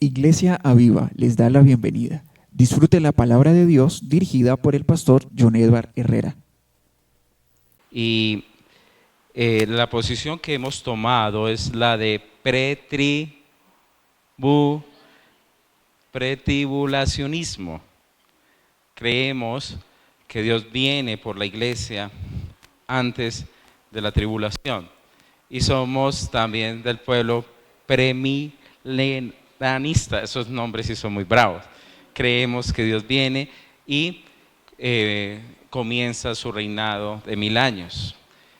Iglesia Aviva les da la bienvenida. Disfrute la palabra de Dios dirigida por el pastor John Edward Herrera. Y la posición que hemos tomado es la de pretribulacionismo. Creemos que Dios viene por la iglesia antes de la tribulación. Y somos también del pueblo premilenarista. Esos nombres sí son muy bravos. Creemos que Dios viene y comienza su reinado de 1000 años.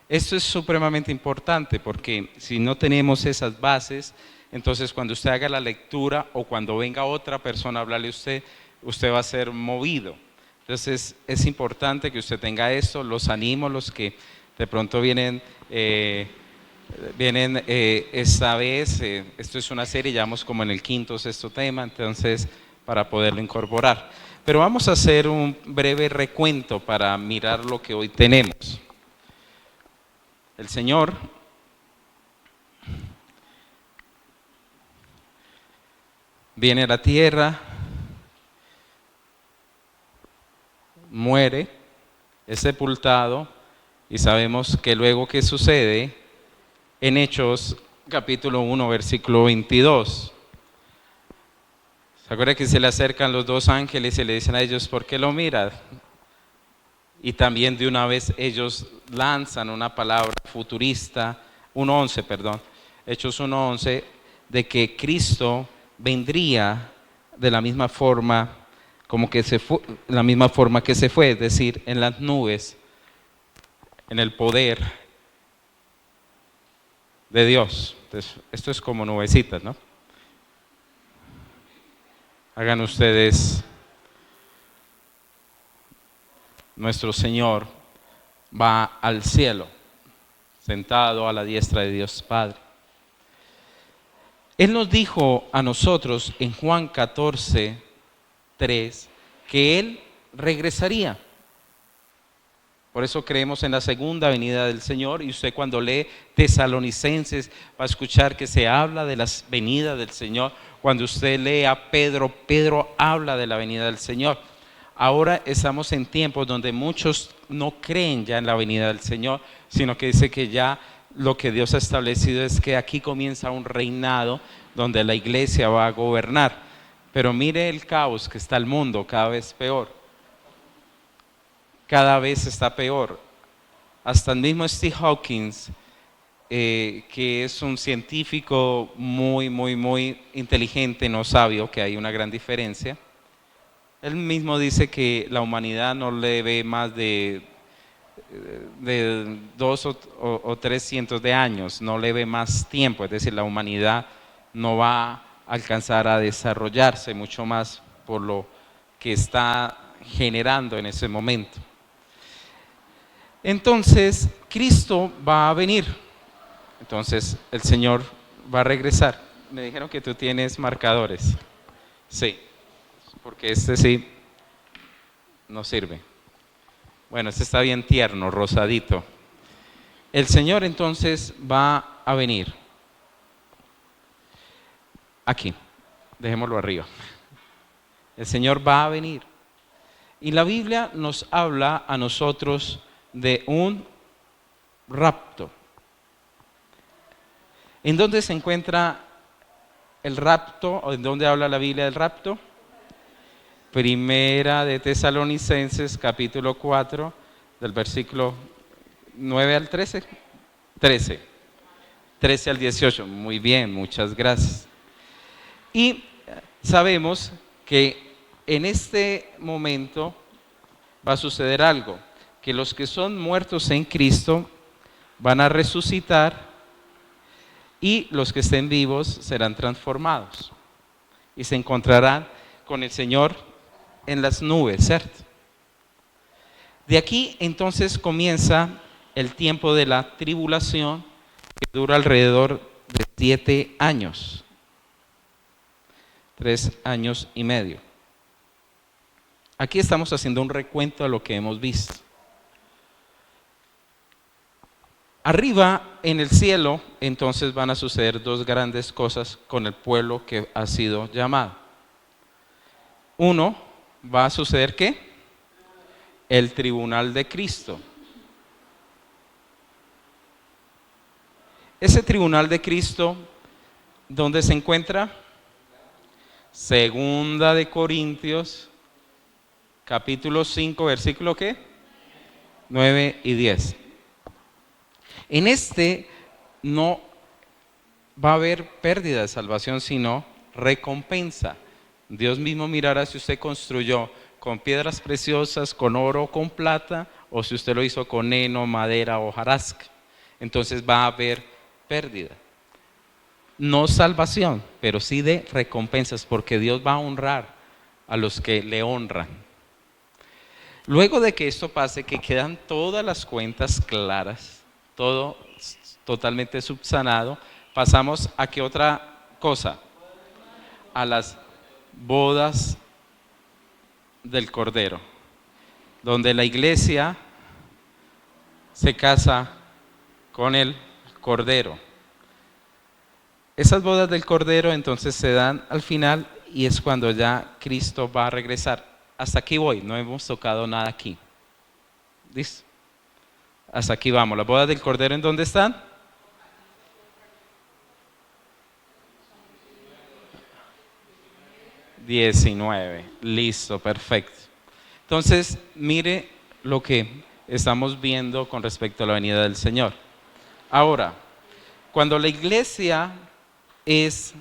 Esto es supremamente importante porque si no tenemos esas bases, entonces cuando usted haga la lectura o cuando venga otra persona a hablarle a usted, usted va a ser movido. Entonces es importante que usted tenga eso. Los animo, los que de pronto vienen esta vez. Esto es una serie, ya vamos como en el quinto o sexto tema, entonces para poderlo incorporar. Pero vamos a hacer un breve recuento para mirar lo que hoy tenemos. El Señor viene a la tierra, muere, es sepultado y sabemos que luego que sucede en Hechos capítulo 1 versículo 22. ¿Se acuerda que se le acercan los dos ángeles y le dicen a ellos, ¿por qué lo miras? Y también de una vez ellos lanzan una palabra futurista, 1:11, perdón, Hechos 1:11, de que Cristo vendría de la misma forma como que se fue, la misma forma que se fue, es decir, en las nubes, en el poder de Dios. Entonces, esto es como nubecitas, ¿no? Hagan ustedes, nuestro Señor va al cielo, sentado a la diestra de Dios Padre. Él nos dijo a nosotros en Juan 14:3 que Él regresaría. Por eso creemos en la segunda venida del Señor, y usted cuando lee Tesalonicenses va a escuchar que se habla de la venida del Señor. Cuando usted lee a Pedro, Pedro habla de la venida del Señor. Ahora estamos en tiempos donde muchos no creen ya en la venida del Señor, sino que dice que ya lo que Dios ha establecido es que aquí comienza un reinado donde la iglesia va a gobernar. Pero mire el caos que está el mundo, cada vez peor. Cada vez está peor. Hasta el mismo Steve Hawkins, que es un científico muy inteligente, no sabio, que hay una gran diferencia. Él mismo dice que la humanidad no le ve más de 200 o 300 de años, no le ve más tiempo, es decir, la humanidad no va a alcanzar a desarrollarse mucho más por lo que está generando en ese momento. Entonces, Cristo va a venir. Entonces, el Señor va a regresar. Me dijeron que tú tienes marcadores. Sí, porque este sí no sirve. Bueno, este está bien tierno, rosadito. El Señor entonces va a venir. Aquí, dejémoslo arriba. El Señor va a venir. Y la Biblia nos habla a nosotros de un rapto. ¿En dónde se encuentra el rapto o en dónde habla la Biblia del rapto? Primera de Tesalonicenses capítulo 4 del versículo 9 al 13. 13 al 18. Muy bien, muchas gracias. Y sabemos que en este momento va a suceder algo, que los que son muertos en Cristo van a resucitar y los que estén vivos serán transformados y se encontrarán con el Señor en las nubes, ¿cierto? De aquí entonces comienza el tiempo de la tribulación, que dura alrededor de 7 años, 3 años y medio. Aquí estamos haciendo un recuento de lo que hemos visto. Arriba en el cielo, entonces van a suceder dos grandes cosas con el pueblo que ha sido llamado. Uno, va a suceder ¿qué? El tribunal de Cristo. Ese tribunal de Cristo, ¿dónde se encuentra? Segunda de Corintios, capítulo 5, versículo ¿qué? 9 y 10. En este no va a haber pérdida de salvación, sino recompensa. Dios mismo mirará si usted construyó con piedras preciosas, con oro, con plata, o si usted lo hizo con heno, madera o hojarasca. Entonces va a haber pérdida. No salvación, pero sí de recompensas, porque Dios va a honrar a los que le honran. Luego de que esto pase, que quedan todas las cuentas claras, todo totalmente subsanado, pasamos a qué otra cosa, a las bodas del Cordero, donde la iglesia se casa con el Cordero. Esas bodas del Cordero entonces se dan al final y es cuando ya Cristo va a regresar. Hasta aquí voy, no hemos tocado nada aquí. ¿Listo? Hasta aquí vamos. ¿Las bodas del Cordero en dónde están? $19. Listo, perfecto. Entonces, mire lo que estamos viendo con respecto a la venida del Señor. Ahora, cuando la iglesia es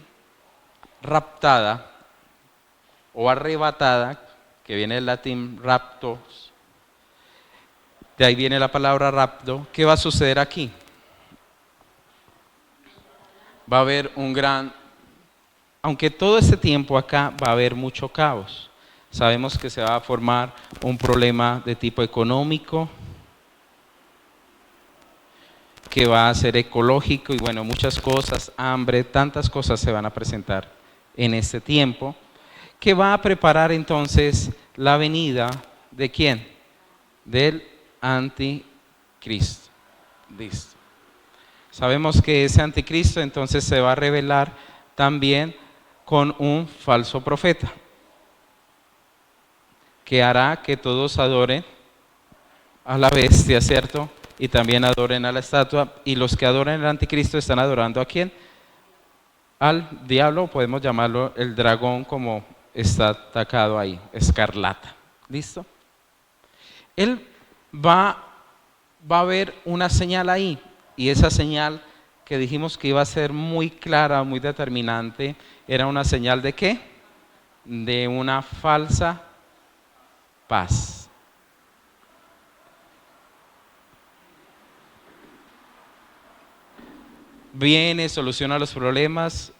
raptada o arrebatada, que viene del latín raptos, de ahí viene la palabra rapto, ¿qué va a suceder aquí? Va a haber un gran, aunque todo este tiempo acá va a haber mucho caos. Sabemos que se va a formar un problema de tipo económico, que va a ser ecológico y bueno, muchas cosas, hambre, tantas cosas se van a presentar en este tiempo, que va a preparar entonces la venida ¿de quién? Del anticristo. Listo. Sabemos que ese anticristo entonces se va a revelar también con un falso profeta, que hará que todos adoren a la bestia, ¿cierto? Y también adoren a la estatua. Y los que adoren al anticristo están adorando ¿a quién? Al diablo, podemos llamarlo el dragón, como está atacado ahí, escarlata. ¿Listo? Él va a haber una señal ahí, y esa señal que dijimos que iba a ser muy clara, muy determinante, era una señal ¿de qué? De una falsa paz. Viene, soluciona los problemas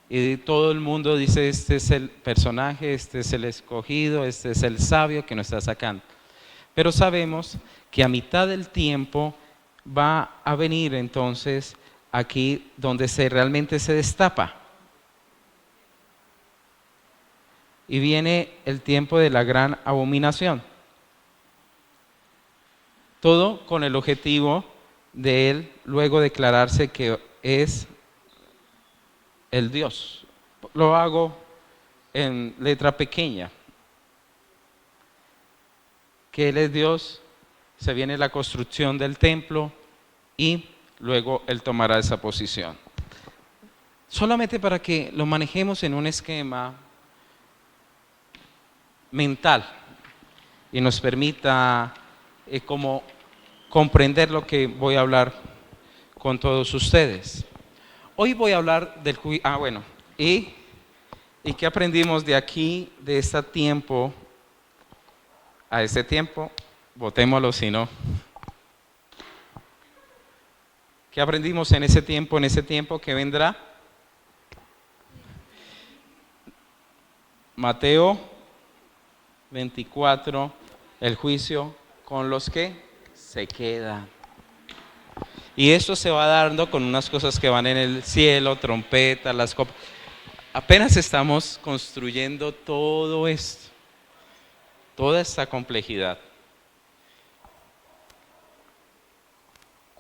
y todo el mundo dice: este es el personaje, este es el escogido, este es el sabio que nos está sacando. Pero sabemos que a mitad del tiempo va a venir entonces aquí donde realmente se destapa. Y viene el tiempo de la gran abominación. Todo con el objetivo de él luego declararse que es el Dios. Lo hago en letra pequeña. Que Él es Dios, se viene la construcción del templo y luego Él tomará esa posición. Solamente para que lo manejemos en un esquema mental y nos permita como comprender lo que voy a hablar con todos ustedes. Hoy voy a hablar del juicio. Bueno, ¿y qué aprendimos de aquí, de este tiempo a este tiempo? Votémoslo si no. ¿Qué aprendimos en ese tiempo que vendrá? Mateo 24, el juicio con los que se quedan. Y esto se va dando con unas cosas que van en el cielo, trompetas, las copas. Apenas estamos construyendo todo esto, toda esta complejidad.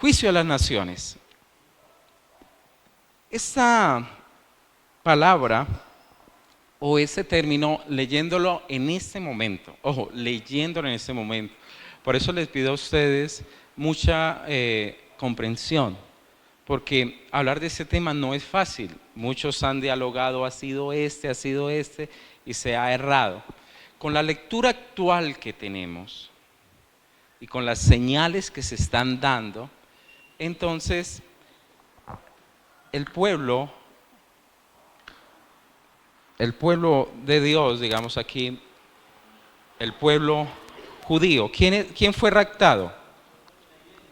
Juicio a las naciones. Esta palabra o ese término, leyéndolo en este momento, ojo, leyéndolo en este momento. Por eso les pido a ustedes mucha comprensión, porque hablar de este tema no es fácil. Muchos han dialogado, ha sido este, y se ha errado. Con la lectura actual que tenemos y con las señales que se están dando, entonces el pueblo de Dios, digamos aquí, el pueblo judío, ¿quién fue raptado?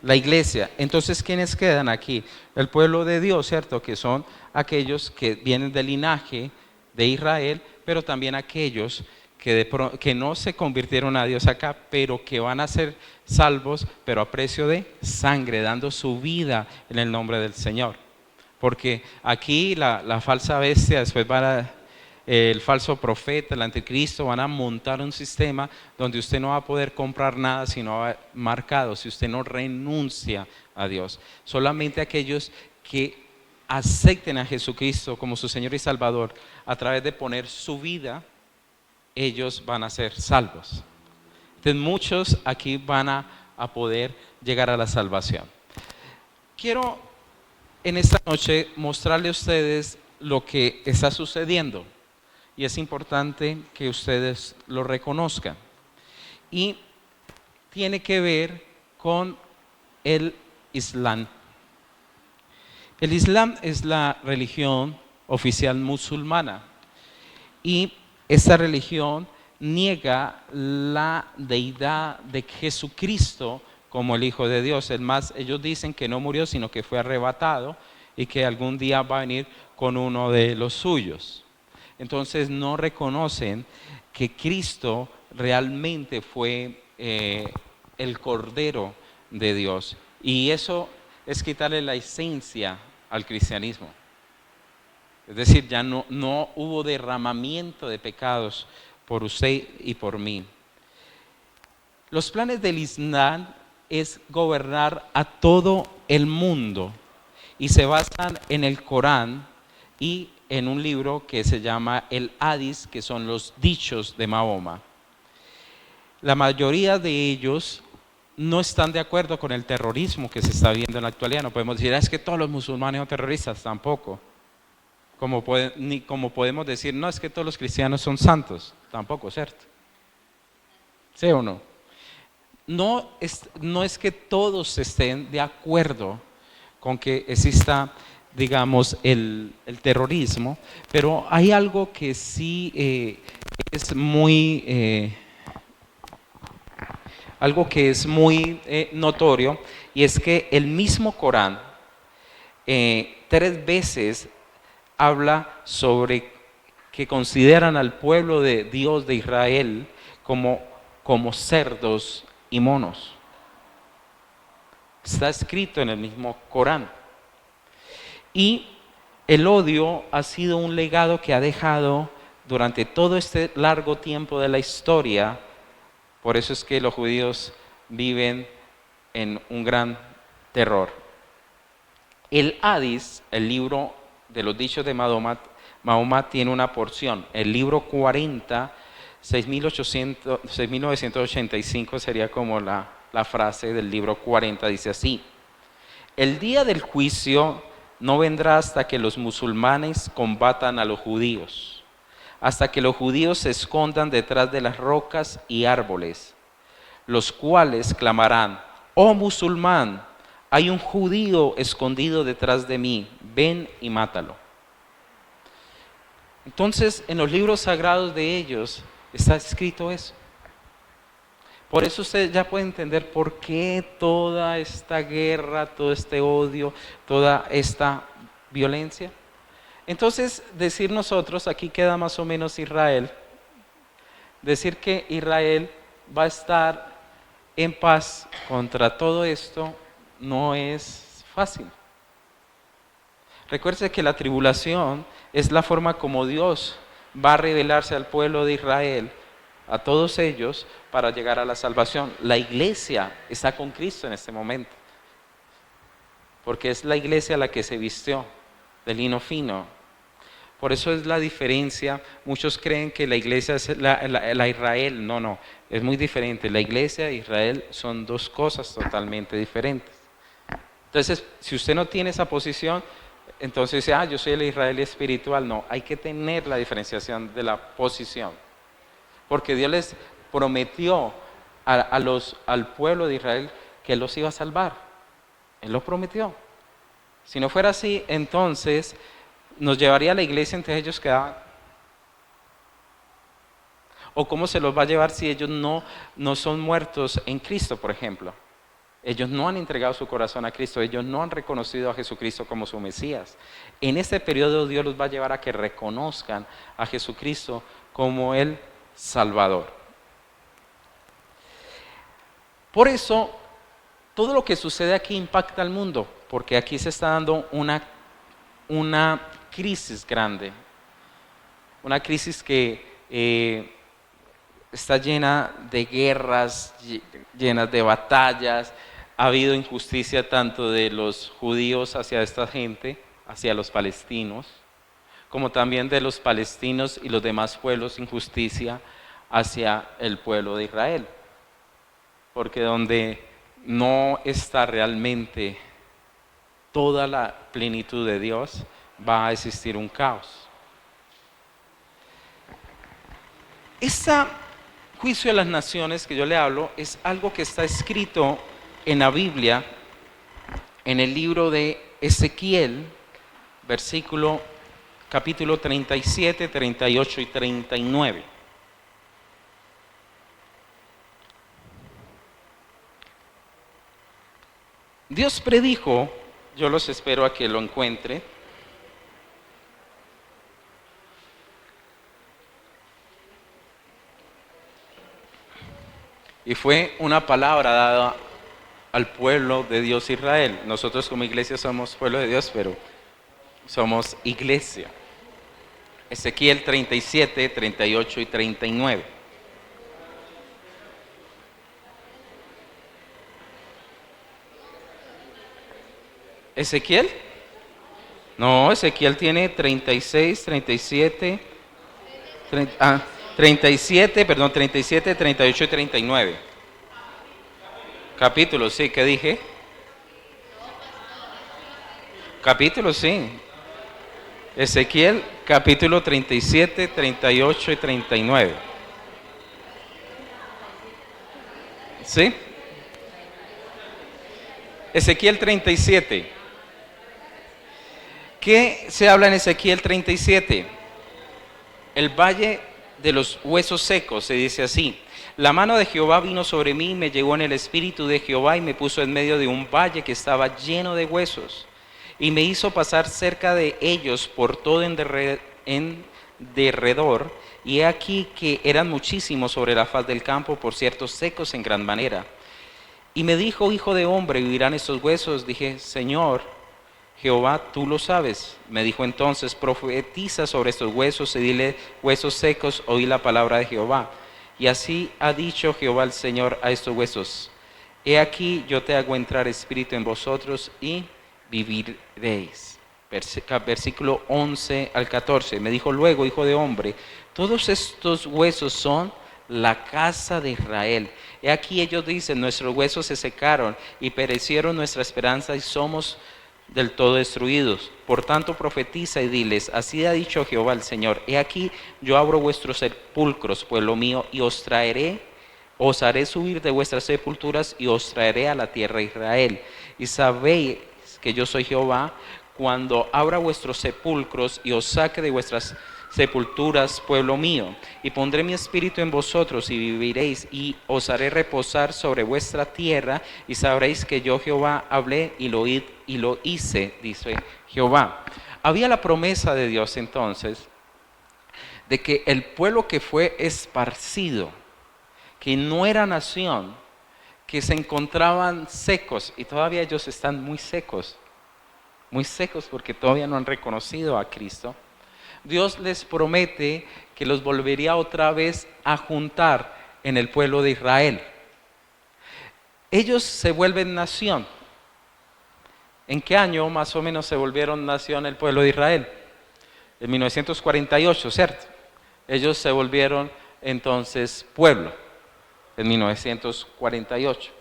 La iglesia. Entonces, ¿quiénes quedan aquí? El pueblo de Dios, ¿cierto? Que son aquellos que vienen del linaje de Israel, pero también aquellos que no se convirtieron a Dios acá, pero que van a ser salvos, pero a precio de sangre, dando su vida en el nombre del Señor. Porque aquí la falsa bestia, después el falso profeta, el anticristo, van a montar un sistema donde usted no va a poder comprar nada sino marcado, si usted no renuncia a Dios. Solamente aquellos que acepten a Jesucristo como su Señor y Salvador a través de poner su vida, ellos van a ser salvos. Entonces muchos aquí van a poder llegar a la salvación. Quiero en esta noche mostrarle a ustedes lo que está sucediendo. Y es importante que ustedes lo reconozcan. Y tiene que ver con el Islam. El Islam es la religión oficial musulmana. Y esta religión niega la deidad de Jesucristo como el Hijo de Dios. Es más, ellos dicen que no murió, sino que fue arrebatado y que algún día va a venir con uno de los suyos. Entonces no reconocen que Cristo realmente fue el Cordero de Dios. Y eso es quitarle la esencia al cristianismo. Es decir, ya no hubo derramamiento de pecados por usted y por mí. Los planes del Islam es gobernar a todo el mundo y se basan en el Corán y en un libro que se llama el Hadís, que son los dichos de Mahoma. La mayoría de ellos no están de acuerdo con el terrorismo que se está viendo en la actualidad. No podemos decir, es que todos los musulmanes son terroristas, tampoco. Como podemos decir, no, es que todos los cristianos son santos, tampoco, ¿cierto? ¿Sí o no? No es que todos estén de acuerdo con que exista, digamos, el terrorismo, pero hay algo que sí es muy notorio, y es que el mismo Corán 3 veces habla sobre que consideran al pueblo de Dios de Israel como cerdos y monos. Está escrito en el mismo Corán. Y el odio ha sido un legado que ha dejado durante todo este largo tiempo de la historia. Por eso es que los judíos viven en un gran terror. El Hadís, el libro de los dichos de Mahoma, tiene una porción. El libro 40, 6.985 sería como la frase del libro 40, dice así: el día del juicio no vendrá hasta que los musulmanes combatan a los judíos, hasta que los judíos se escondan detrás de las rocas y árboles, los cuales clamarán: oh musulmán, hay un judío escondido detrás de mí, ven y mátalo. Entonces, en los libros sagrados de ellos está escrito eso. Por eso usted ya puede entender por qué toda esta guerra, todo este odio, toda esta violencia. Entonces, decir nosotros, aquí queda más o menos Israel, decir que Israel va a estar en paz contra todo esto no es fácil. Recuerde que la tribulación es la forma como Dios va a revelarse al pueblo de Israel, a todos ellos, para llegar a la salvación. La iglesia está con Cristo en este momento. porque es la iglesia la que se vistió de lino fino. Por eso es la diferencia. Muchos creen que la iglesia es la Israel. No, no, es muy diferente. La iglesia e Israel son dos cosas totalmente diferentes. Entonces, si usted no tiene esa posición, entonces dice, yo soy el Israel espiritual. No, hay que tener la diferenciación de la posición. Porque Dios les prometió al pueblo de Israel que Él los iba a salvar. Él lo prometió. Si no fuera así, entonces nos llevaría a la iglesia, entonces ellos quedaban. ¿O cómo se los va a llevar si ellos no son muertos en Cristo, por ejemplo? Ellos no han entregado su corazón a Cristo, ellos no han reconocido a Jesucristo como su Mesías. En este periodo Dios los va a llevar a que reconozcan a Jesucristo como el Salvador. Por eso, todo lo que sucede aquí impacta al mundo, porque aquí se está dando una crisis grande, una crisis que está llena de guerras, llenas de batallas. Ha habido injusticia tanto de los judíos hacia esta gente, hacia los palestinos, como también de los palestinos y los demás pueblos, injusticia hacia el pueblo de Israel. Porque donde no está realmente toda la plenitud de Dios, va a existir un caos. Este juicio de las naciones que yo le hablo es algo que está escrito en la Biblia, en el libro de Ezequiel, capítulo 37, 38 y 39. Dios predijo, yo los espero a que lo encuentre, y fue una palabra dada al pueblo de Dios Israel. Nosotros como iglesia somos pueblo de Dios, pero somos iglesia. Ezequiel 37, 38 y 39. ¿Ezequiel? No, Ezequiel tiene 36, 37, 37, 38 y 39. Capítulos, sí, ¿qué dije? Capítulos, sí. Ezequiel, capítulo 37, 38 y 39. ¿Sí? Ezequiel 37. ¿Qué se habla en Ezequiel 37? El valle de los huesos secos, se dice así. La mano de Jehová vino sobre mí, me llegó en el espíritu de Jehová y me puso en medio de un valle que estaba lleno de huesos. Y me hizo pasar cerca de ellos por todo en derredor, y he aquí que eran muchísimos sobre la faz del campo, por cierto, secos en gran manera. Y me dijo, hijo de hombre, ¿vivirán estos huesos? Dije, Señor Jehová, tú lo sabes. Me dijo entonces, profetiza sobre estos huesos y dile, huesos secos, oí la palabra de Jehová. Y así ha dicho Jehová el Señor a estos huesos, he aquí yo te hago entrar espíritu en vosotros y viviréis. Versículo 11 al 14. Me dijo luego, hijo de hombre, todos estos huesos son la casa de Israel. He aquí ellos dicen, nuestros huesos se secaron y perecieron nuestra esperanza y somos del todo destruidos. Por tanto profetiza y diles, así ha dicho Jehová el Señor, he aquí yo abro vuestros sepulcros, pueblo mío, y os haré subir de vuestras sepulturas y os traeré a la tierra de Israel. Y sabéis que yo soy Jehová, cuando abra vuestros sepulcros y os saque de vuestras sepulturas, pueblo mío, y pondré mi espíritu en vosotros y viviréis, y os haré reposar sobre vuestra tierra, y sabréis que yo Jehová hablé y lo hice, dice Jehová. Había la promesa de Dios entonces de que el pueblo que fue esparcido, que no era nación, que se encontraban secos, y todavía ellos están muy secos porque todavía no han reconocido a Cristo. Dios les promete que los volvería otra vez a juntar en el pueblo de Israel. Ellos se vuelven nación. ¿En qué año más o menos se volvieron nación el pueblo de Israel? En 1948, ¿cierto? Ellos se volvieron entonces pueblo en 1948.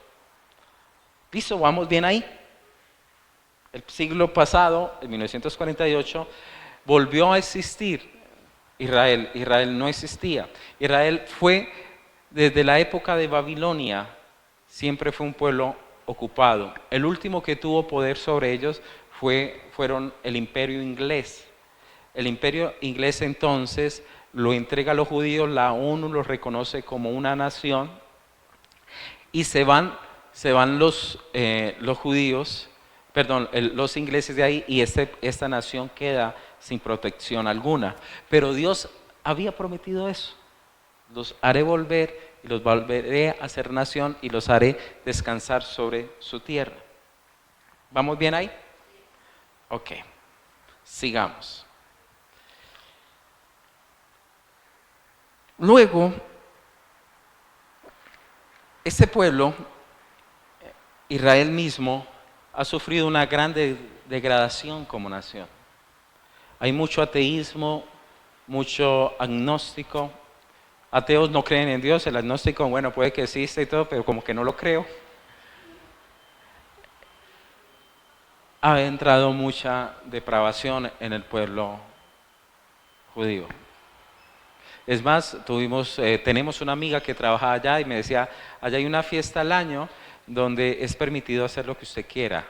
¿Listo? ¿Vamos bien ahí? El siglo pasado, en 1948, volvió a existir Israel. Israel no existía. Israel fue, desde la época de Babilonia, siempre fue un pueblo ocupado. El último que tuvo poder sobre ellos fueron el imperio inglés. El imperio inglés entonces lo entrega a los judíos, la ONU los reconoce como una nación y se van los judíos, perdón, los ingleses de ahí y esta nación queda sin protección alguna. Pero Dios había prometido eso. Los haré volver y los volveré a hacer nación y los haré descansar sobre su tierra. ¿Vamos bien ahí? Ok, sigamos. Luego, este pueblo, Israel mismo, ha sufrido una gran degradación como nación. Hay mucho ateísmo, mucho agnóstico. Ateos no creen en Dios, el agnóstico, bueno, puede que exista y todo, pero como que no lo creo. Ha entrado mucha depravación en el pueblo judío. Es más, tenemos una amiga que trabaja allá y me decía, allá hay una fiesta al año donde es permitido hacer lo que usted quiera.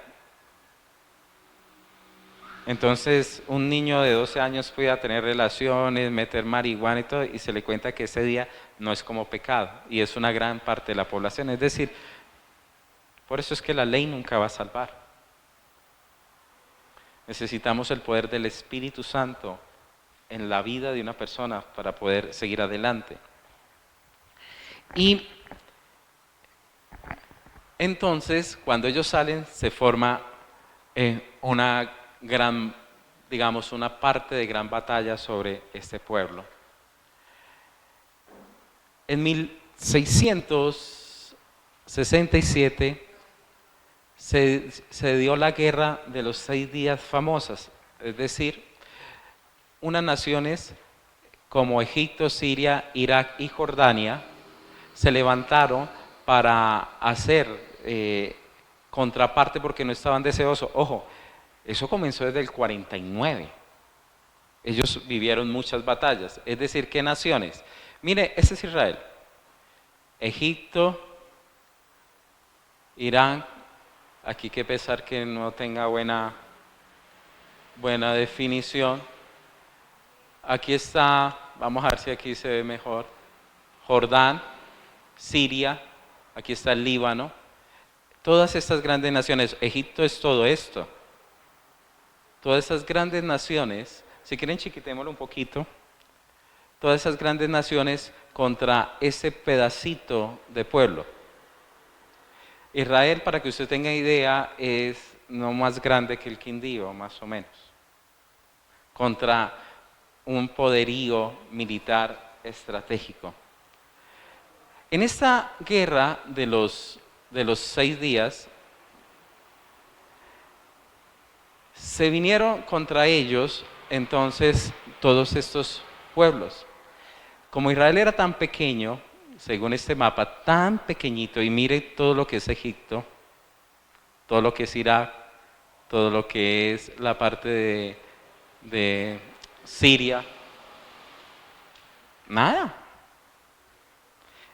Entonces, un niño de 12 años puede tener relaciones, meter marihuana y todo, y se le cuenta que ese día no es como pecado, y es una gran parte de la población. Es decir, por eso es que la ley nunca va a salvar. Necesitamos el poder del Espíritu Santo en la vida de una persona para poder seguir adelante. Y entonces, cuando ellos salen, se forma una parte de gran batalla sobre este pueblo. En 1667 se dio la guerra de los 6 días famosas, es decir, unas naciones como Egipto, Siria, Irak y Jordania se levantaron para hacer contraparte porque no estaban deseosos. Ojo, eso comenzó desde el 49. Ellos vivieron muchas batallas. Es decir, ¿qué naciones? Mire, este es Israel. Egipto, Irán, aquí que pesar que no tenga buena definición. Aquí está, vamos a ver si aquí se ve mejor, Jordán, Siria, aquí está el Líbano. Todas estas grandes naciones, Egipto es todo esto. Todas esas grandes naciones, si quieren chiquitémoslo un poquito, todas esas grandes naciones contra ese pedacito de pueblo. Israel, para que usted tenga idea, es no más grande que el Quindío, más o menos, contra un poderío militar estratégico. En esta guerra de los 6 días, se vinieron contra ellos entonces todos estos pueblos. Como Israel era tan pequeño, según este mapa, tan pequeñito, y mire todo lo que es Egipto, todo lo que es Irak, todo lo que es la parte de Siria, nada.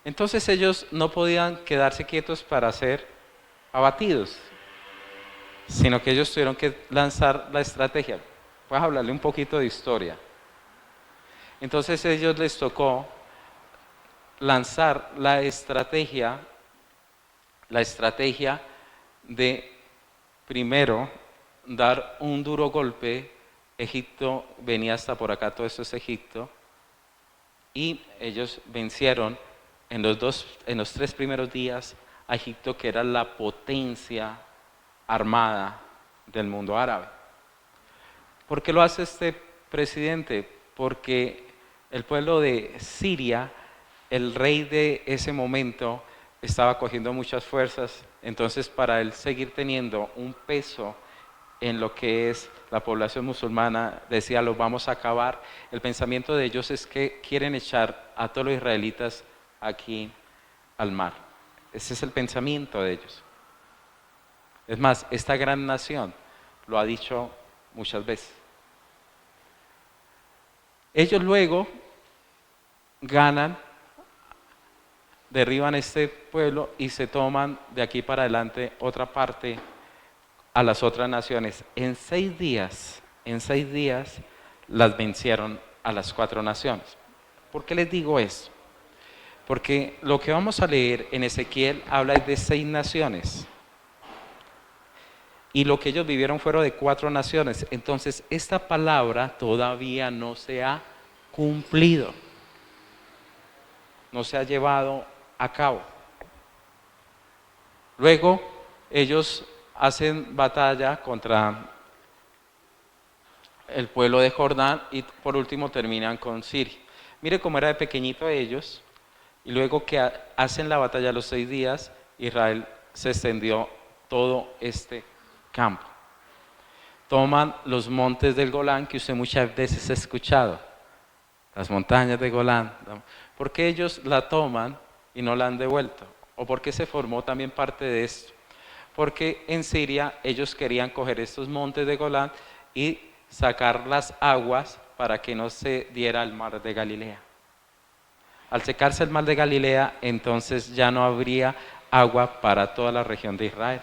Entonces ellos no podían quedarse quietos para ser abatidos, sino que ellos tuvieron que lanzar la estrategia. Voy a hablarle un poquito de historia. Entonces a ellos les tocó lanzar la estrategia de primero dar un duro golpe. Egipto venía hasta por acá, todo esto es Egipto, y ellos vencieron en los 3 primeros días a Egipto, que era la potencia armada del mundo árabe. ¿Por qué lo hace este presidente? Porque el pueblo de Siria, el rey de ese momento, estaba cogiendo muchas fuerzas, entonces para él seguir teniendo un peso en lo que es la población musulmana, decía, los vamos a acabar. El pensamiento de ellos es que quieren echar a todos los israelitas aquí al mar. Ese es el pensamiento de ellos. Es más, esta gran nación lo ha dicho muchas veces. Ellos luego ganan, derriban este pueblo y se toman de aquí para adelante otra parte a las otras naciones. En 6 días las vencieron a las 4 naciones. ¿Por qué les digo eso? Porque lo que vamos a leer en Ezequiel habla de 6 naciones. Y lo que ellos vivieron fueron de 4 naciones. Entonces, esta palabra todavía no se ha cumplido. No se ha llevado a cabo. Luego, ellos hacen batalla contra el pueblo de Jordán y por último terminan con Siria. Mire cómo era de pequeñito ellos. Y luego que hacen la batalla los 6 días, Israel se extendió todo este campo. Toman los montes del Golán, que usted muchas veces ha escuchado, las montañas de Golán. ¿Por qué ellos la toman y no la han devuelto? ¿O por qué se formó también parte de esto? Porque en Siria ellos querían coger estos montes de Golán y sacar las aguas para que no se diera el mar de Galilea. Al secarse el mar de Galilea, entonces ya no habría agua para toda la región de Israel.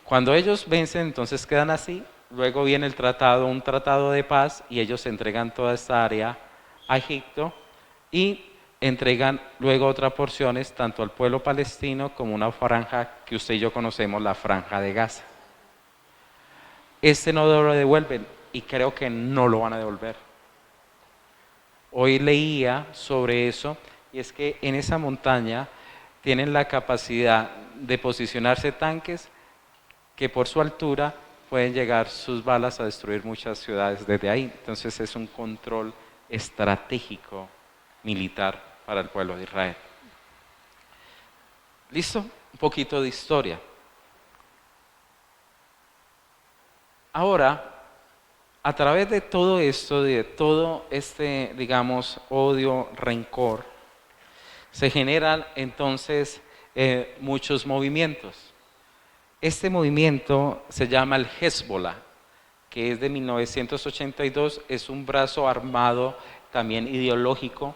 Cuando ellos vencen, entonces quedan así. Luego viene el tratado, un tratado de paz, y ellos entregan toda esta área a Egipto y entregan luego otras porciones tanto al pueblo palestino como una franja que usted y yo conocemos, la franja de Gaza. No lo devuelven y creo que no lo van a devolver. Hoy leía sobre eso y es que en esa montaña tienen la capacidad de posicionarse tanques que por su altura pueden llegar sus balas a destruir muchas ciudades desde ahí. Entonces es un control estratégico militar para el pueblo de Israel. ¿Listo? Un poquito de historia. Ahora, a través de todo esto, de todo este, digamos, odio, rencor, se generan entonces muchos movimientos. Este movimiento se llama el Hezbollah, que es de 1982, es un brazo armado también ideológico,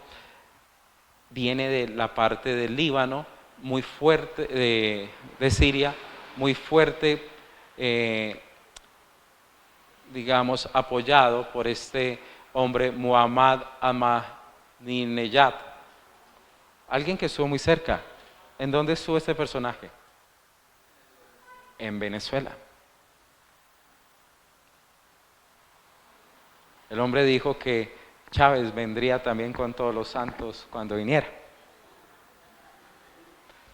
viene de la parte del Líbano, muy fuerte, de Siria, muy fuerte, digamos, apoyado por este hombre Muhammad Ahmadinejad. Alguien que estuvo muy cerca. ¿En dónde estuvo este personaje? En Venezuela. El hombre dijo que Chávez vendría también con todos los santos cuando viniera.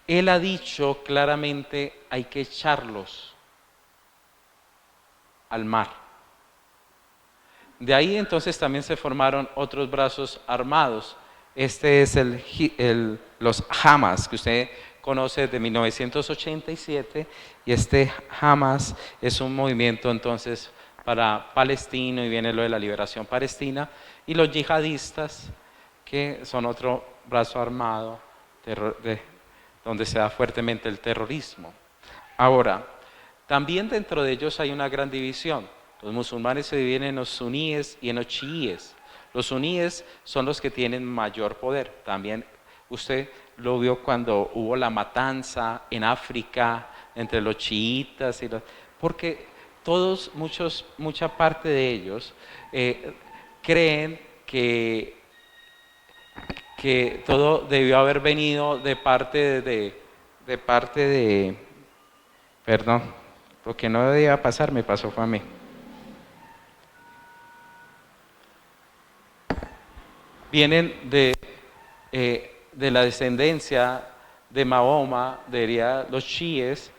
Él ha dicho claramente, hay que echarlos al mar. De ahí entonces también se formaron otros brazos armados. Este es los Hamas, que usted conoce de 1987, y este Hamas es un movimiento entonces para palestino y viene lo de la liberación palestina, y los yihadistas, que son otro brazo armado donde se da fuertemente el terrorismo. Ahora, también dentro de ellos hay una gran división. Los musulmanes se dividen en los suníes y en los chiíes. Los suníes son los que tienen mayor poder. También usted lo vio cuando hubo la matanza en África entre los chiitas y porque mucha parte de ellos creen que todo debió haber venido de parte de perdón, lo que no debía pasar me pasó fue a mí. Vienen de la descendencia de Mahoma, diría los chiíes,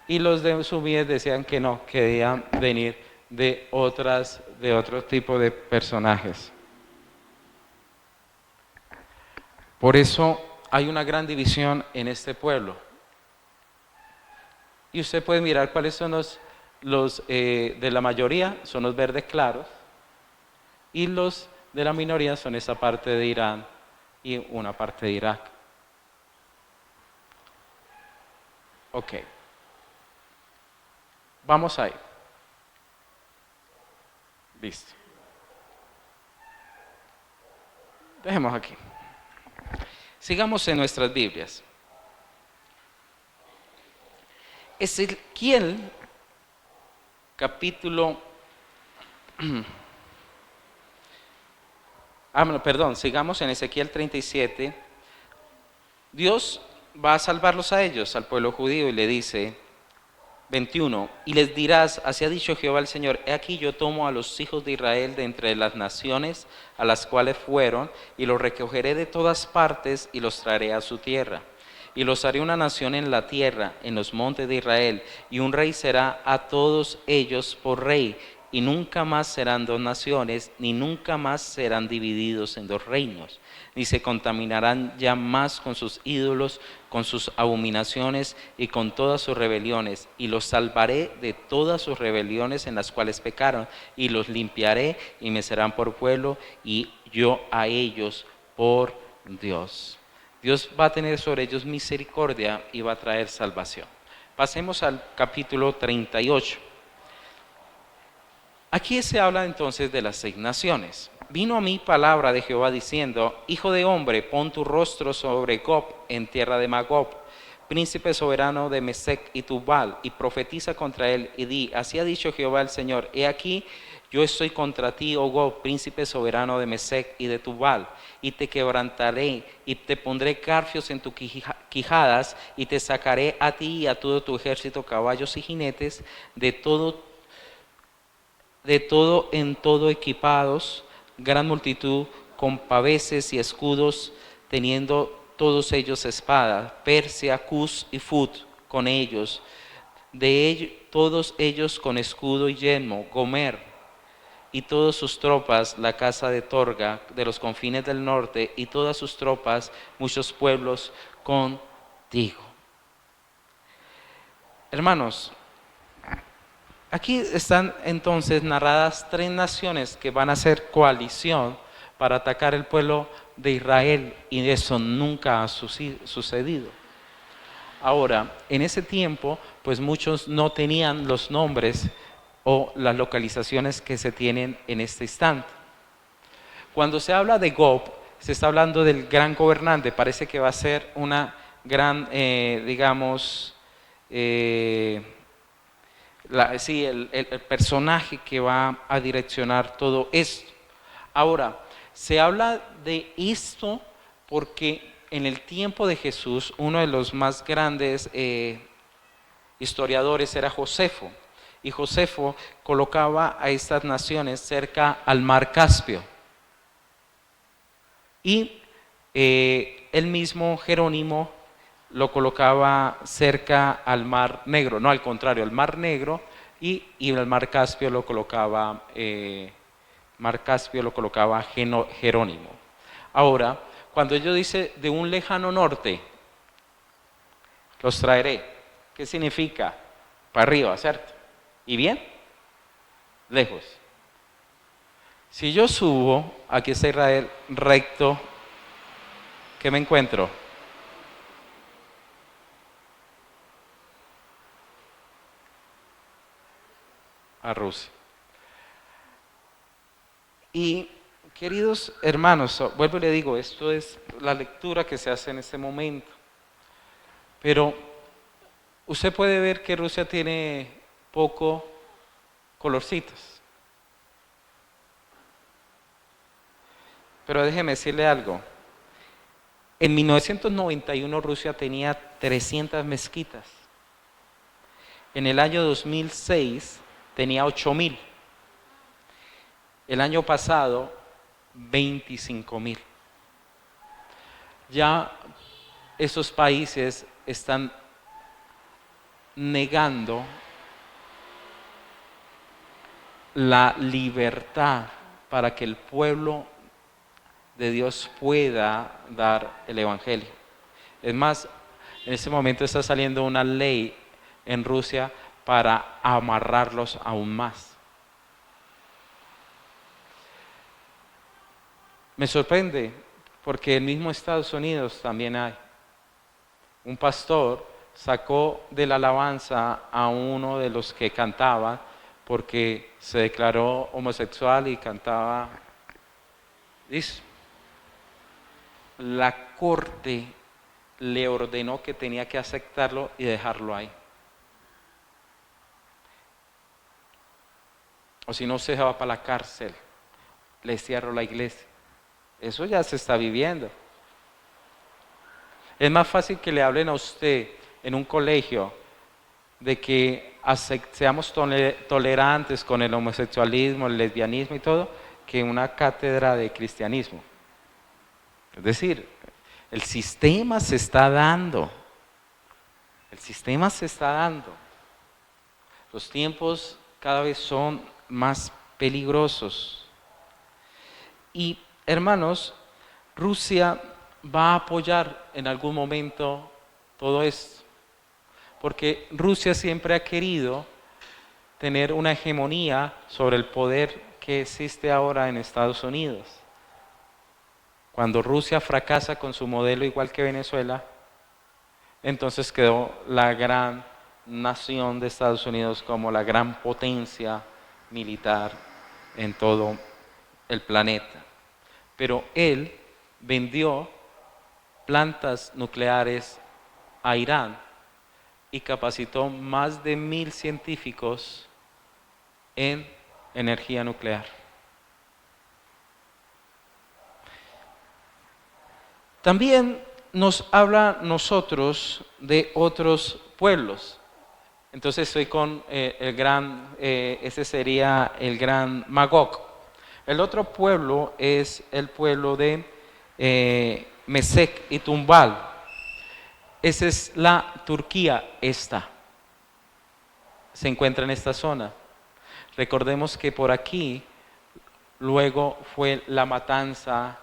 y los de suníes decían que no, que debían venir de otro tipo de personajes. Por eso hay una gran división en este pueblo. Y usted puede mirar cuáles son los de la mayoría, son los verdes claros, y los de la minoría son esa parte de Irán y una parte de Irak. Ok. Vamos ahí. Listo. Dejemos aquí. Sigamos en nuestras Biblias. Ezequiel, capítulo... sigamos en Ezequiel 37. Dios va a salvarlos a ellos, al pueblo judío, y le dice, 21, y les dirás, así ha dicho Jehová el Señor, he aquí yo tomo a los hijos de Israel de entre las naciones a las cuales fueron, y los recogeré de todas partes y los traeré a su tierra. Y los haré una nación en la tierra, en los montes de Israel, y un rey será a todos ellos por rey, y nunca más serán dos naciones, ni nunca más serán divididos en dos reinos, ni se contaminarán ya más con sus ídolos, con sus abominaciones y con todas sus rebeliones, y los salvaré de todas sus rebeliones en las cuales pecaron, y los limpiaré y me serán por pueblo, y yo a ellos por Dios. Dios va a tener sobre ellos misericordia y va a traer salvación. Pasemos al capítulo 38. Aquí se habla entonces de las 6 naciones. Vino a mí palabra de Jehová diciendo, hijo de hombre, pon tu rostro sobre Gob en tierra de Magob, príncipe soberano de Mesec y Tubal, y profetiza contra él y di, así ha dicho Jehová el Señor, he aquí, yo estoy contra ti, oh Gob, príncipe soberano de Mesec y de Tubal, y te quebrantaré, y te pondré garfios en tus quijadas, y te sacaré a ti y a todo tu ejército, caballos y jinetes, de todo en todo equipados, gran multitud, con paveses y escudos, teniendo todos ellos espadas, Persia, Cus y Fut, con ellos, todos ellos con escudo y yelmo, Gomer, y todas sus tropas, la casa de Torga, de los confines del norte, y todas sus tropas, muchos pueblos contigo. Hermanos, aquí están entonces narradas 3 naciones que van a hacer coalición para atacar el pueblo de Israel, y eso nunca ha sucedido. Ahora, en ese tiempo, pues muchos no tenían los nombres o las localizaciones que se tienen en este instante. Cuando se habla de Gob, se está hablando del gran gobernante, parece que va a ser una gran, el personaje que va a direccionar todo esto. Ahora, se habla de esto porque en el tiempo de Jesús, uno de los más grandes historiadores era Josefo. Y Josefo colocaba a estas naciones cerca al mar Caspio. Y el mismo Jerónimo lo colocaba cerca al mar Negro, no al contrario, al mar Negro, y el mar Caspio lo colocaba Jerónimo. Ahora, cuando yo dice de un lejano norte, los traeré, ¿qué significa? Para arriba, ¿cierto? ¿Y bien? Lejos. Si yo subo, aquí está Israel, recto, ¿qué me encuentro? A Rusia. Y queridos hermanos, vuelvo y le digo, esto es la lectura que se hace en este momento. Pero usted puede ver que Rusia tiene poco colorcitos. Pero déjeme decirle algo. En 1991 Rusia tenía 300 mezquitas. En el año 2006 tenía 8,000. El año pasado, 25,000. Ya esos países están negando la libertad para que el pueblo de Dios pueda dar el evangelio. Es más, en este momento está saliendo una ley en Rusia para amarrarlos aún más. Me sorprende porque en mismo Estados Unidos también hay. Un pastor sacó de la alabanza a uno de los que cantaba porque se declaró homosexual y cantaba. Dice, la corte le ordenó que tenía que aceptarlo y dejarlo ahí. O si no, se va para la cárcel, le cierro la iglesia. Eso ya se está viviendo. Es más fácil que le hablen a usted en un colegio de que seamos tolerantes con el homosexualismo, el lesbianismo y todo, que una cátedra de cristianismo. Es decir, el sistema se está dando. El sistema se está dando. Los tiempos cada vez son más peligrosos. Y hermanos, Rusia va a apoyar en algún momento todo esto, porque Rusia siempre ha querido tener una hegemonía sobre el poder que existe ahora en Estados Unidos. Cuando Rusia fracasa con su modelo igual que Venezuela, entonces quedó la gran nación de Estados Unidos como la gran potencia militar en todo el planeta. Pero él vendió plantas nucleares a Irán y capacitó más de 1.000 científicos en energía nuclear. También nos habla nosotros de otros pueblos. Entonces estoy con ese sería el gran Magog. El otro pueblo es el pueblo de Mesec y Tumbal. Esa es la Turquía esta. Se encuentra en esta zona. Recordemos que por aquí luego fue la matanza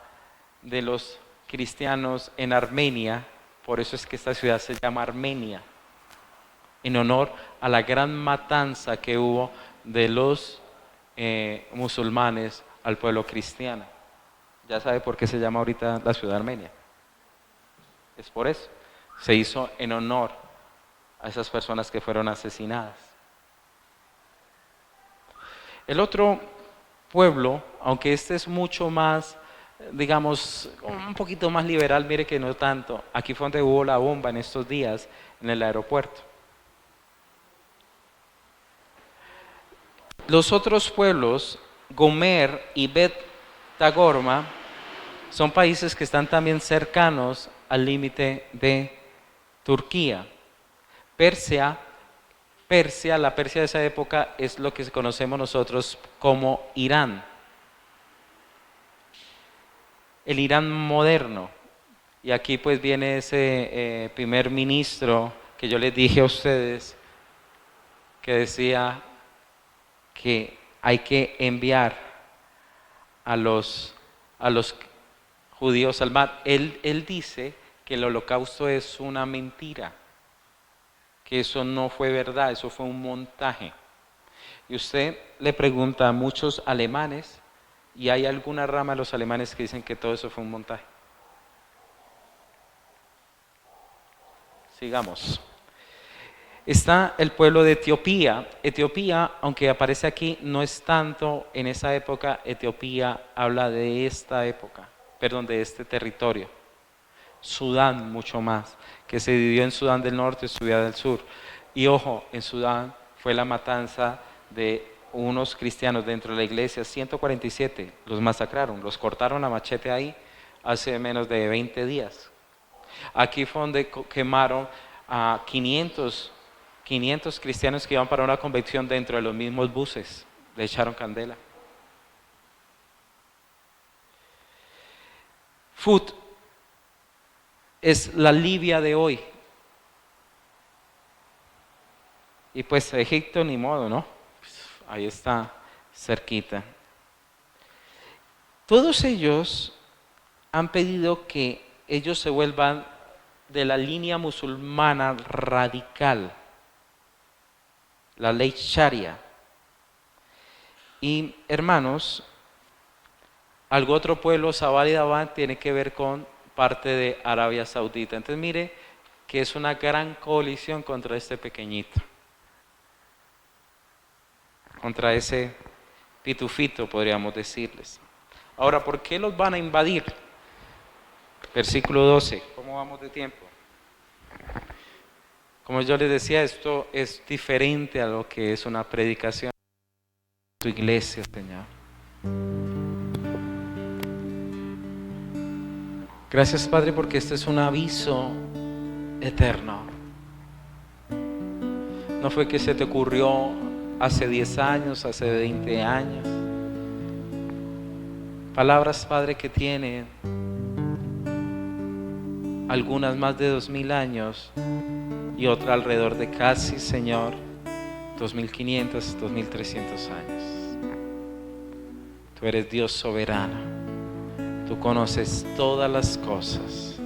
de los cristianos en Armenia. Por eso es que esta ciudad se llama Armenia, en honor a la gran matanza que hubo de los musulmanes al pueblo cristiano. Ya sabe por qué se llama ahorita la ciudad de Armenia. Es por eso. Se hizo en honor a esas personas que fueron asesinadas. El otro pueblo, aunque este es mucho más, digamos, un poquito más liberal, mire que no tanto. Aquí fue donde hubo la bomba en estos días, en el aeropuerto. Los otros pueblos, Gomer y Bet Tagorma, son países que están también cercanos al límite de Turquía. La Persia de esa época es lo que conocemos nosotros como Irán. El Irán moderno. Y aquí pues viene ese primer ministro que yo les dije a ustedes, que decía que hay que enviar a los judíos al mar. Él dice que el holocausto es una mentira, que eso no fue verdad, eso fue un montaje. Y usted le pregunta a muchos alemanes, y hay alguna rama de los alemanes que dicen que todo eso fue un montaje. Sigamos. Está el pueblo de Etiopía. Etiopía, aunque aparece aquí, no es tanto en esa época. Etiopía habla de esta época, de este territorio. Sudán mucho más, que se dividió en Sudán del Norte y Sudán del Sur. Y ojo, en Sudán fue la matanza de unos cristianos dentro de la iglesia, 147, los masacraron, los cortaron a machete ahí hace menos de 20 días. Aquí fue donde quemaron a 500 cristianos que iban para una convención dentro de los mismos buses, le echaron candela. Fut es la Libia de hoy. Y pues Egipto ni modo, ¿no? Pues ahí está cerquita. Todos ellos han pedido que ellos se vuelvan de la línea musulmana radical. la ley Sharia. Y hermanos, algo otro pueblo, Sabah y Daván, tiene que ver con parte de Arabia Saudita. Entonces mire que es una gran coalición contra este pequeñito, contra ese pitufito, podríamos decirles. Ahora, ¿por qué los van a invadir? Versículo 12. ¿Cómo vamos de tiempo? Como yo les decía, esto es diferente a lo que es una predicación de tu iglesia, Señor. Gracias, Padre, porque este es un aviso eterno. No fue que se te ocurrió hace 10 años, hace 20 años. Palabras, Padre, que tienen algunas más de 2000 años y otra alrededor de casi, Señor, 2500, 2300 años. Tú eres Dios soberano. Tú conoces todas las cosas.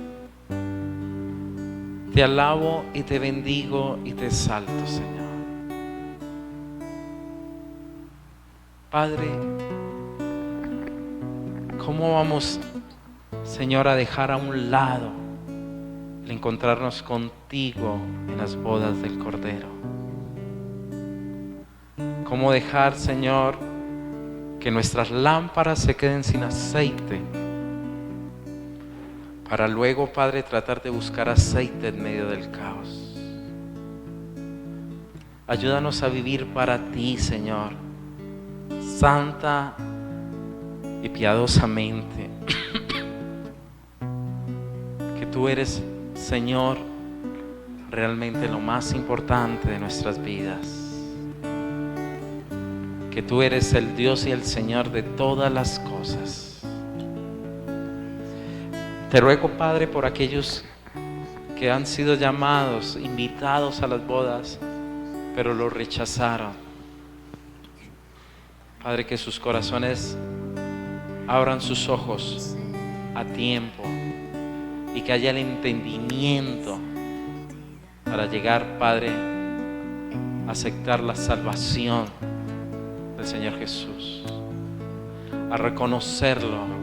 Te alabo y te bendigo y te exalto, Señor. Padre, ¿cómo vamos, Señor, a dejar a un lado el encontrarnos contigo en las bodas del Cordero? ¿Cómo dejar, Señor, que nuestras lámparas se queden sin aceite para luego, Padre, tratar de buscar aceite en medio del caos? Ayúdanos a vivir para ti, Señor, santa y piadosamente. Que tú eres, Señor, realmente lo más importante de nuestras vidas. Que tú eres el Dios y el Señor de todas las cosas. Te ruego, Padre, por aquellos que han sido llamados, invitados a las bodas, pero lo rechazaron. Padre, que sus corazones abran sus ojos a tiempo y que haya el entendimiento para llegar, Padre, a aceptar la salvación del Señor Jesús, a reconocerlo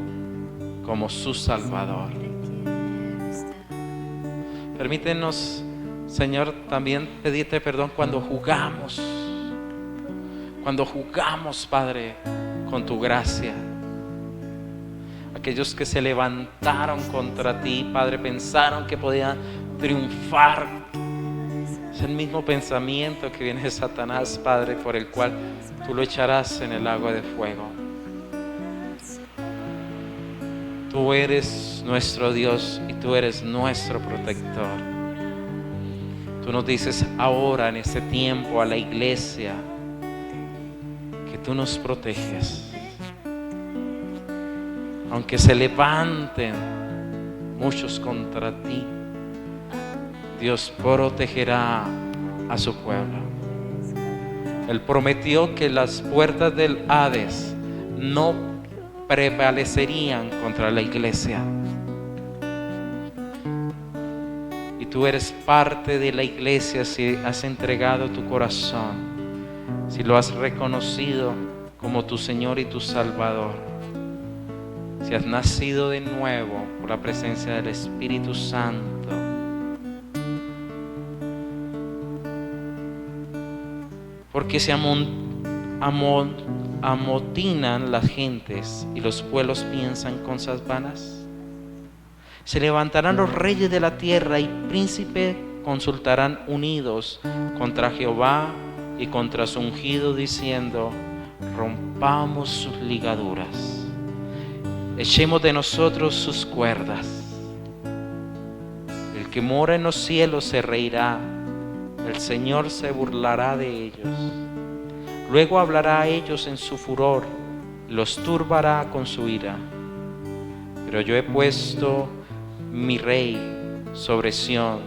como su Salvador. Permítenos, Señor, también pedirte perdón cuando jugamos, Padre, con tu gracia. Aquellos que se levantaron contra ti, Padre, pensaron que podían triunfar. Es el mismo pensamiento que viene de Satanás, Padre, por el cual tú lo echarás en el lago de fuego. Tú eres nuestro Dios y tú eres nuestro protector. Tú nos dices ahora, en este tiempo, a la iglesia, que tú nos proteges. Aunque se levanten muchos contra ti, Dios protegerá a su pueblo. Él prometió que las puertas del Hades no prevalecerían contra la iglesia. Y tú eres parte de la iglesia si has entregado tu corazón, si lo has reconocido como tu Señor y tu Salvador. Si has nacido de nuevo por la presencia del Espíritu Santo. Porque se amotinan las gentes y los pueblos piensan cosas vanas. Se levantarán los reyes de la tierra y príncipes consultarán unidos contra Jehová y contra su ungido, diciendo: rompamos sus ligaduras. Echemos de nosotros sus cuerdas. El que mora en los cielos se reirá, el Señor se burlará de ellos. Luego hablará a ellos en su furor, los turbará con su ira. Pero yo he puesto mi rey sobre Sión,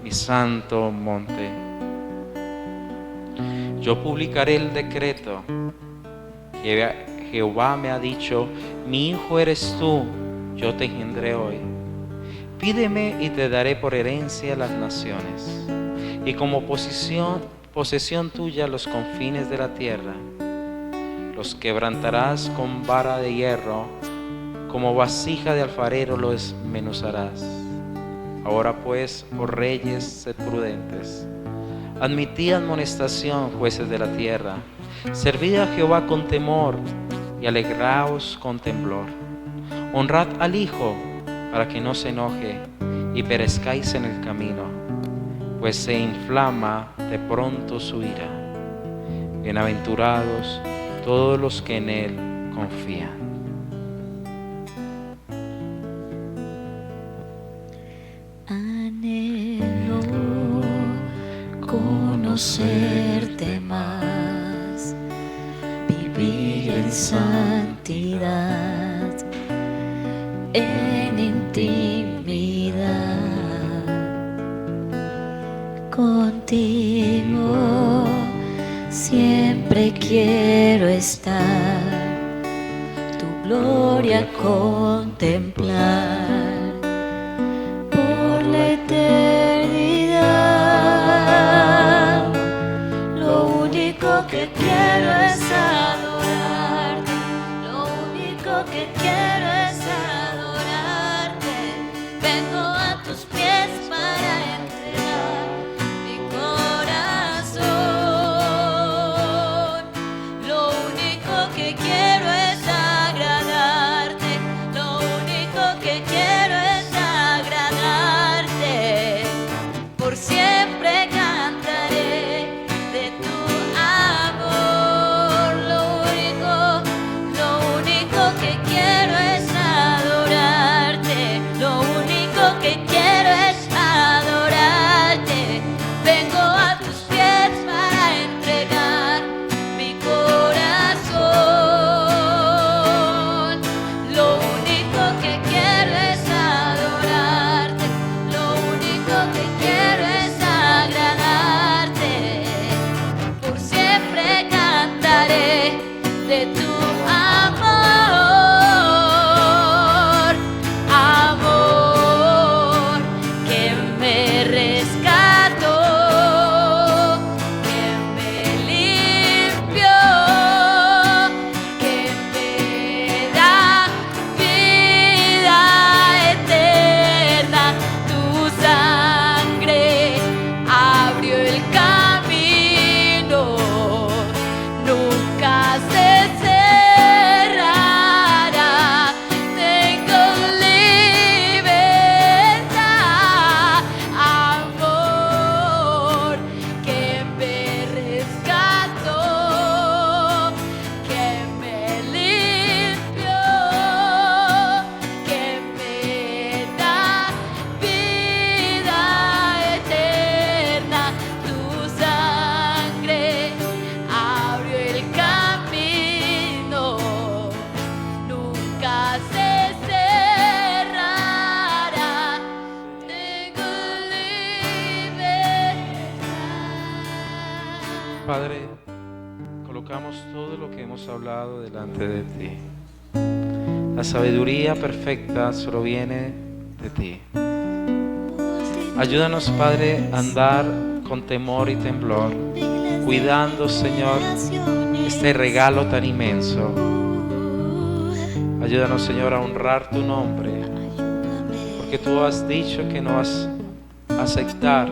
mi santo monte. Yo publicaré el decreto. Jehová me ha dicho: mi hijo eres tú, yo te engendré hoy. Pídeme y te daré por herencia las naciones, y como posesión tuya los confines de la tierra. Los quebrantarás con vara de hierro, como vasija de alfarero los desmenuzarás. Ahora pues, oh reyes, sed prudentes. Admitid amonestación, jueces de la tierra. Servid a Jehová con temor y alegraos con temblor. Honrad al Hijo para que no se enoje y perezcáis en el camino, pues se inflama de pronto su ira. Bienaventurados todos los que en Él confían. Anhelo conocerte más, vivir en santidad, en intimidad. Contigo siempre quiero estar, tu gloria contemplar por la eternidad. Lo único que quiero es adorarte, lo único que quiero es adorarte. Vengo a tus pies para entregar mi corazón. Lo único que quiero es agradarte, lo único que quiero es agradarte. Por siempre cantaré de tu amor. Lo único que quiero es adorarte, lo único que quiero es adorarte. Vengo a tus pies para entregar mi corazón. Lo único que quiero es adorarte, lo único que quiero es agradarte. Por siempre cantaré de tu amor, amor que me rescató, que me limpió, que me da vida eterna. Tu sangre abrió el camino, nunca se cerrará. Tengo libertad, amor que me rescató, que me limpió, que me da vida eterna. Tu sangre abrió el camino, nunca se cerrará. Tengo libertad. Padre, colocamos todo lo que hemos hablado delante de ti. La sabiduría perfecta solo viene de ti. Ayúdanos, Padre, a andar con temor y temblor, cuidando, Señor, este regalo tan inmenso. Ayúdanos, Señor, a honrar tu nombre, porque tú has dicho que no vas a aceptar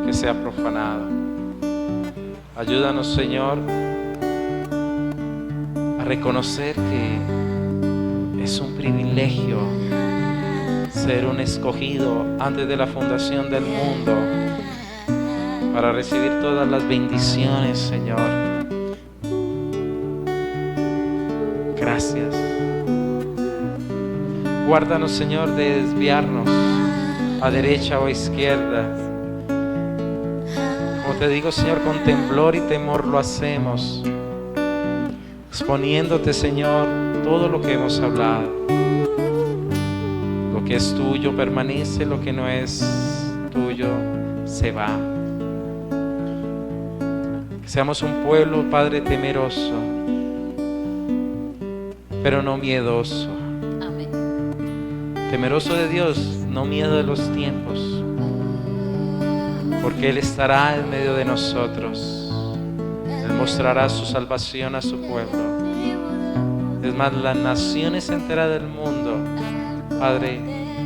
que sea profanado. Ayúdanos, Señor, a reconocer que es un privilegio ser un escogido antes de la fundación del mundo para recibir todas las bendiciones, Señor. Gracias. Guárdanos, Señor, de desviarnos a derecha o a izquierda. Como te digo, Señor, con temblor y temor lo hacemos, exponiéndote, Señor, todo lo que hemos hablado. Lo que es tuyo permanece, lo que no es tuyo se va. Que seamos un pueblo, Padre, temeroso, pero no miedoso. Amén. Temeroso de Dios, no miedo de los tiempos. porque Él estará en medio de nosotros. Él mostrará su salvación a su pueblo. Es más, las naciones enteras del mundo, Padre,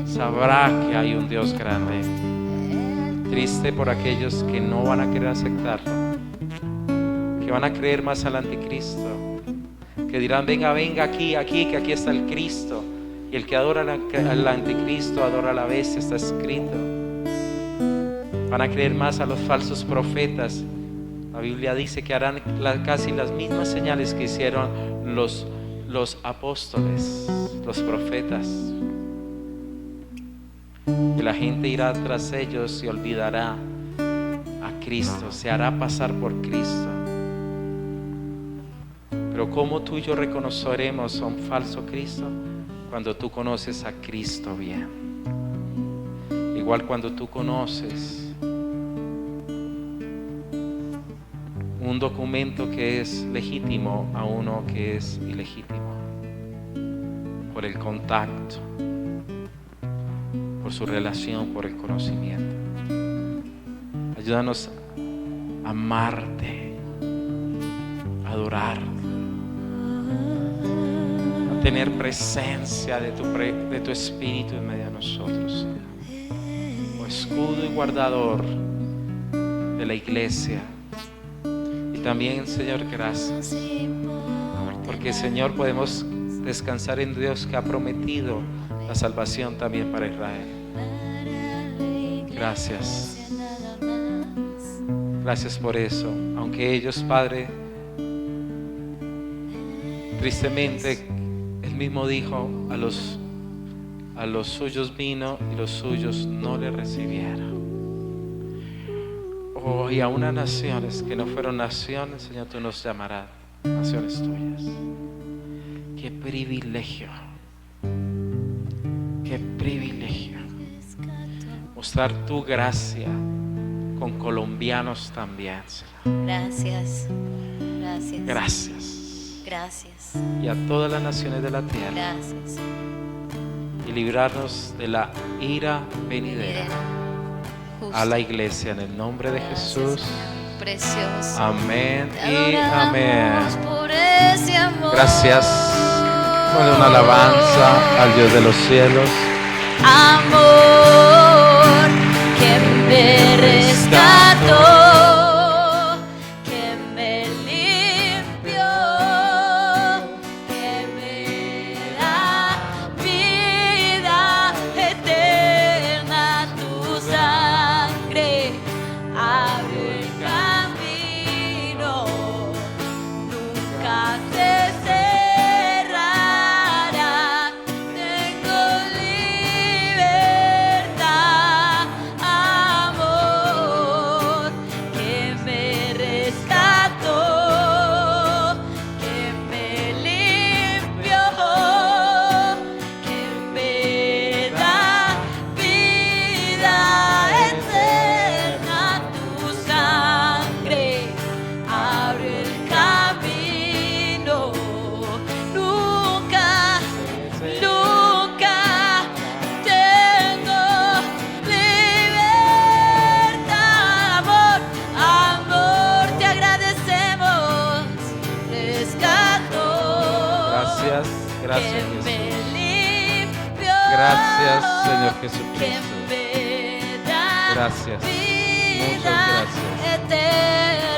sabrá que hay un Dios grande. Triste por aquellos que no van a querer aceptarlo, que van a creer más al anticristo, que dirán: venga, venga aquí, que aquí está el Cristo. Y el que adora al anticristo adora a la bestia, está escrito. Van a creer más a los falsos profetas. La Biblia dice que harán casi las mismas señales que hicieron los apóstoles, los profetas. Y la gente irá tras ellos y olvidará a Cristo, se hará pasar por Cristo. Pero ¿cómo tú y yo reconoceremos a un falso Cristo? Cuando tú conoces a Cristo bien. Igual cuando tú conoces un documento que es legítimo a uno que es ilegítimo, por el contacto, por su relación, por el conocimiento. Ayúdanos a amarte, a adorarte, a tener presencia de tu Espíritu en medio de nosotros, Señor. Oh escudo y guardador de la iglesia. Y también, Señor, gracias, porque, Señor, podemos descansar en Dios que ha prometido la salvación también para Israel. Gracias. Gracias por eso. Aunque ellos, Padre, tristemente, Él mismo dijo, a los suyos vino y los suyos no le recibieron. Oh, y a unas naciones que no fueron naciones, Señor, tú nos llamarás naciones tuyas. Qué privilegio. Qué privilegio mostrar tu gracia con colombianos también, Señor. Gracias. Gracias. Gracias. Gracias. Y a todas las naciones de la tierra. Gracias. Y librarnos de la ira venidera a la iglesia en el nombre de Jesús. Precioso. Amén Te y adoramos amén. por ese amor. Gracias. Ponle una alabanza al Dios de los cielos. Amor que me rescató, que me limpió, que me da vida eterna. Tu sangre abre el camino, nunca se cerrará. Tengo libertad, amor que me rescató, que me limpió, que me da vida eterna. Tu sangre abre el camino, nunca, nunca tengo libertad. Amor, amor, te agradecemos, rescató. Gracias, gracias, Que Jesús. me limpió, Gracias, Señor que Jesucristo. me da Gracias. vida Muchas gracias. eterna.